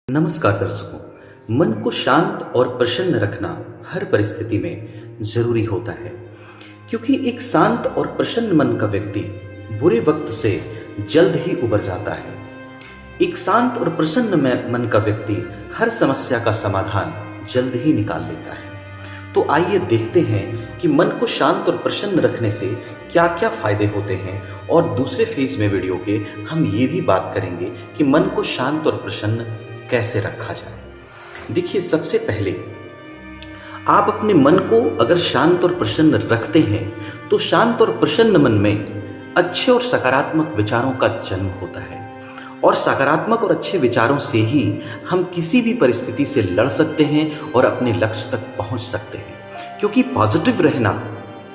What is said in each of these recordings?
नमस्कार दर्शकों। मन को शांत और प्रसन्न रखना हर परिस्थिति में जरूरी होता है, क्योंकि एक शांत और प्रसन्न मन का व्यक्ति बुरे वक्त से जल्द ही उबर जाता है। एक शांत और प्रसन्न मन का व्यक्ति हर समस्या का समाधान जल्द ही निकाल लेता है। तो आइए देखते हैं कि मन को शांत और प्रसन्न रखने से क्या क्या फायदे होते हैं, और दूसरे फेज में वीडियो के हम ये भी बात करेंगे कि मन को शांत और प्रसन्न कैसे रखा जाए। देखिए, सबसे पहले आप अपने मन को अगर शांत और प्रसन्न रखते हैं तो शांत और प्रसन्न मन में अच्छे और सकारात्मक विचारों का जन्म होता है, और सकारात्मक और अच्छे विचारों से ही हम किसी भी परिस्थिति से लड़ सकते हैं और अपने लक्ष्य तक पहुंच सकते हैं। क्योंकि पॉजिटिव रहना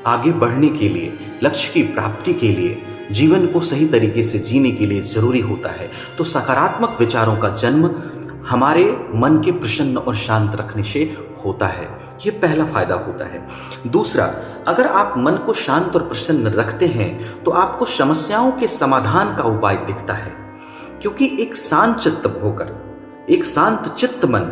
आगे बढ़ने के लिए, लक्ष्य की प्राप्ति के लिए, जीवन को सही तरीके से जीने के लिए जरूरी होता है। तो सकारात्मक विचारों का जन्म हमारे मन के प्रसन्न और शांत रखने से होता है। ये पहला फायदा होता है। दूसरा, अगर आप मन को शांत और प्रसन्न रखते हैं तो आपको समस्याओं के समाधान का उपाय दिखता है, क्योंकि एक शांत चित्त होकर, एक शांत चित्त मन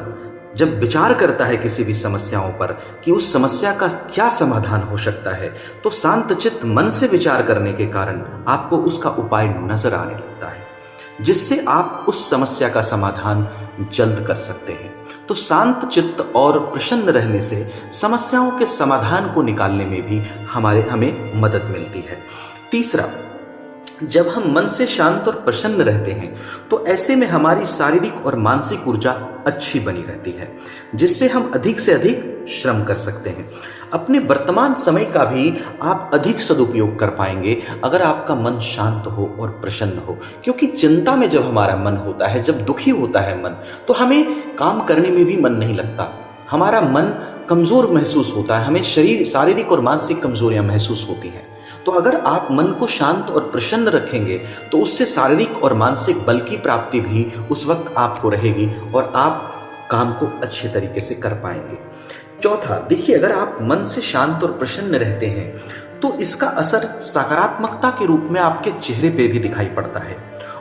जब विचार करता है किसी भी समस्याओं पर कि उस समस्या का क्या समाधान हो सकता है, तो शांत चित्त मन से विचार करने के कारण आपको उसका उपाय नजर आने लगता है, जिससे आप उस समस्या का समाधान जल्द कर सकते हैं। तो शांत चित्त और प्रसन्न रहने से समस्याओं के समाधान को निकालने में भी हमें मदद मिलती है। तीसरा, जब हम मन से शांत और प्रसन्न रहते हैं तो ऐसे में हमारी शारीरिक और मानसिक ऊर्जा अच्छी बनी रहती है, जिससे हम अधिक से अधिक श्रम कर सकते हैं। अपने वर्तमान समय का भी आप अधिक सदुपयोग कर पाएंगे अगर आपका मन शांत हो और प्रसन्न हो। क्योंकि चिंता में जब हमारा मन होता है, जब दुखी होता है मन, तो हमें काम करने में भी मन नहीं लगता, हमारा मन कमजोर महसूस होता है, हमें शारीरिक और मानसिक कमजोरियां महसूस होती हैं। तो अगर आप मन को शांत और प्रसन्न रखेंगे तो उससे शारीरिक और मानसिक बल की प्राप्ति भी उस वक्त आपको रहेगी और आप काम को अच्छे तरीके से कर पाएंगे। चौथा, देखिए, अगर आप मन से शांत और प्रसन्न रहते हैं तो इसका असर सकारात्मकता के रूप में आपके चेहरे पे भी दिखाई पड़ता है,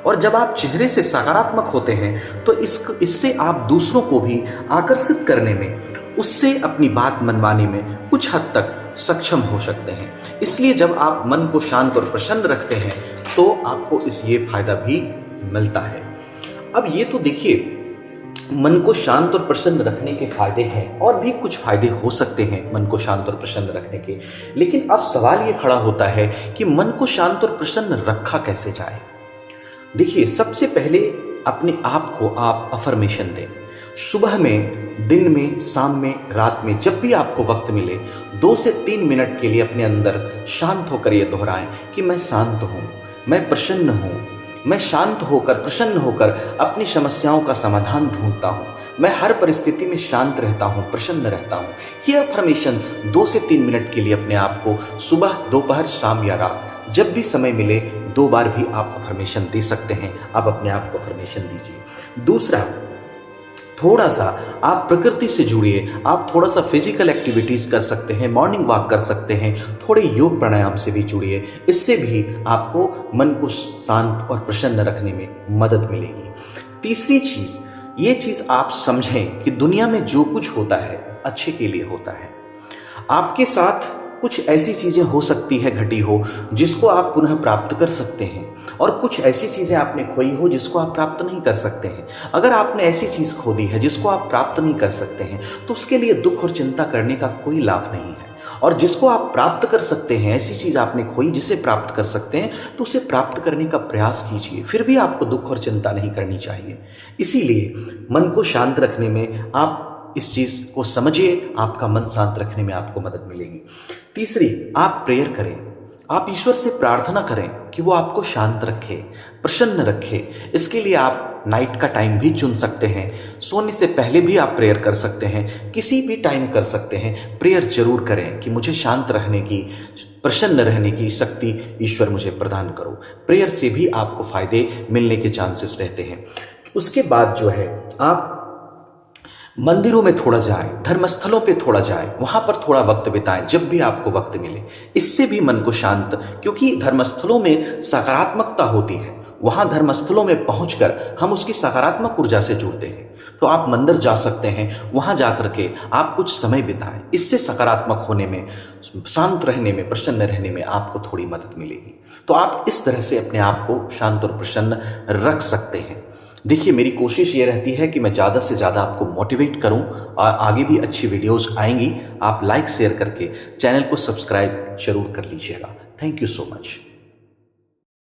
और जब आप चेहरे से सकारात्मक होते हैं तो इससे आप दूसरों को भी आकर्षित करने में, उससे अपनी बात मनवाने में कुछ हद तक सक्षम हो सकते हैं। इसलिए जब आप मन को शांत और प्रसन्न रखते हैं तो आपको ये फायदा भी मिलता है। अब ये तो देखिए, मन को शांत और प्रसन्न रखने के फायदे हैं, और भी कुछ फायदे हो सकते हैं मन को शांत और प्रसन्न रखने के। लेकिन अब सवाल ये खड़ा होता है कि मन को शांत और प्रसन्न रखा कैसे जाए। देखिए, सबसे पहले अपने आप को आप अफर्मेशन दें। सुबह में, दिन में, शाम में, रात में, जब भी आपको वक्त मिले 2 से 3 मिनट के लिए अपने अंदर शांत होकर ये दोहराएं कि मैं शांत हूँ, मैं प्रसन्न हूँ, मैं शांत होकर, प्रसन्न होकर अपनी समस्याओं का समाधान ढूंढता हूँ, मैं हर परिस्थिति में शांत रहता हूँ, प्रसन्न रहता हूँ। ये अफर्मेशन 2 से 3 मिनट के लिए अपने आप को सुबह, दोपहर, शाम या रात, जब भी समय मिले 2 बार भी आप अफर्मेशन दे सकते हैं। आप अपने आप को अफर्मेशन दीजिए। दूसरा, थोड़ा सा आप प्रकृति से जुड़िए। आप थोड़ा सा फिजिकल एक्टिविटीज कर सकते हैं, मॉर्निंग वॉक कर सकते हैं, थोड़े योग प्राणायाम से भी जुड़िए। इससे भी आपको मन को शांत और प्रसन्न रखने में मदद मिलेगी। तीसरी चीज, ये चीज आप समझें कि दुनिया में जो कुछ होता है अच्छे के लिए होता है। आपके साथ कुछ ऐसी चीजें हो सकती है, घटी हो, जिसको आप पुनः प्राप्त कर सकते हैं, और कुछ ऐसी चीजें आपने खोई हो जिसको आप प्राप्त नहीं कर सकते हैं। अगर आपने ऐसी चीज खो दी है जिसको आप प्राप्त नहीं कर सकते हैं तो उसके लिए दुख और चिंता करने का कोई लाभ नहीं है। और जिसको आप प्राप्त कर सकते हैं, ऐसी चीज आपने खोई जिसे प्राप्त कर सकते हैं, तो उसे प्राप्त करने का प्रयास कीजिए। फिर भी आपको दुख और चिंता नहीं करनी चाहिए। इसीलिए मन को शांत रखने में आप इस चीज को समझिए, आपका मन शांत रखने में आपको मदद मिलेगी। तीसरी, आप प्रेयर करें। आप ईश्वर से प्रार्थना करें कि वो आपको शांत रखे, प्रसन्न रखे। इसके लिए आप नाइट का टाइम भी चुन सकते हैं, सोने से पहले भी आप प्रेयर कर सकते हैं, किसी भी टाइम कर सकते हैं। प्रेयर जरूर करें कि मुझे शांत रहने की, प्रसन्न रहने की शक्ति ईश्वर मुझे प्रदान करो। प्रेयर से भी आपको फायदे मिलने के चांसेस रहते हैं। उसके बाद जो है, आप मंदिरों में थोड़ा जाएं, धर्मस्थलों पे थोड़ा जाएं, वहां पर थोड़ा वक्त बिताएं जब भी आपको वक्त मिले। इससे भी मन को शांत, क्योंकि धर्मस्थलों में सकारात्मकता होती है, वहां धर्मस्थलों में पहुंचकर हम उसकी सकारात्मक ऊर्जा से जुड़ते हैं। तो आप मंदिर जा सकते हैं, वहाँ जा कर के आप कुछ समय बिताएं। इससे सकारात्मक होने में, शांत रहने में, प्रसन्न रहने में आपको थोड़ी मदद मिलेगी। तो आप इस तरह से अपने आप को शांत और प्रसन्न रख सकते हैं। देखिए, मेरी कोशिश ये रहती है कि मैं ज़्यादा से ज़्यादा आपको मोटिवेट करूं और आगे भी अच्छी वीडियोस आएंगी। आप लाइक शेयर करके चैनल को सब्सक्राइब जरूर कर लीजिएगा। Thank you so much.